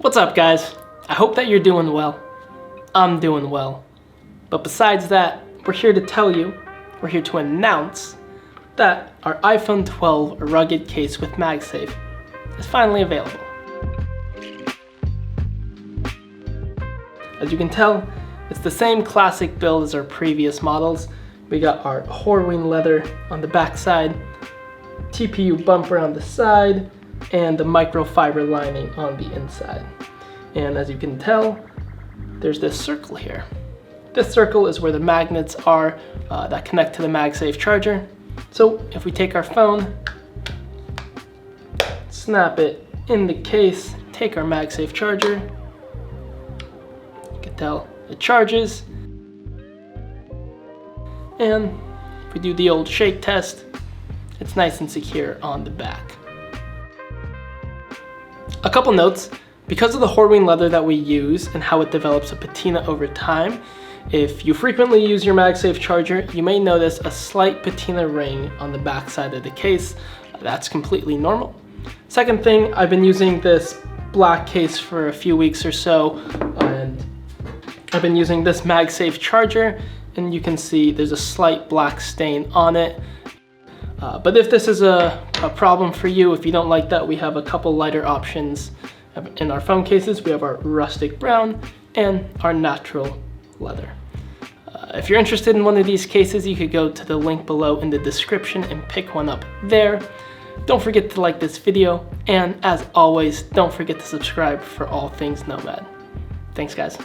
What's up, guys? I hope that you're doing well. I'm doing well. But besides that, we're here to announce that our iPhone 12 rugged case with MagSafe is finally available. As you can tell, it's the same classic build as our previous models. We got our Horween leather on the back side, TPU bumper on the side, and the microfiber lining on the inside. And as you can tell, there's this circle here. This circle is where the magnets are that connect to the MagSafe charger. So if we take our phone, snap it in the case, take our MagSafe charger, you can tell it charges. And if we do the old shake test, it's nice and secure on the back. A couple notes, because of the Horween leather that we use and how it develops a patina over time, if you frequently use your MagSafe charger, you may notice a slight patina ring on the back side of the case. That's completely normal. Second thing, I've been using this black case for a few weeks or so, and I've been using this MagSafe charger, and you can see there's a slight black stain on it. But if this is a problem for you, if you don't like that, we have a couple lighter options in our phone cases. We have our rustic brown and our natural leather. If you're interested in one of these cases, you could go to the link below in the description and pick one up there. Don't forget to like this video, and as always, don't forget to subscribe for all things Nomad. Thanks, guys.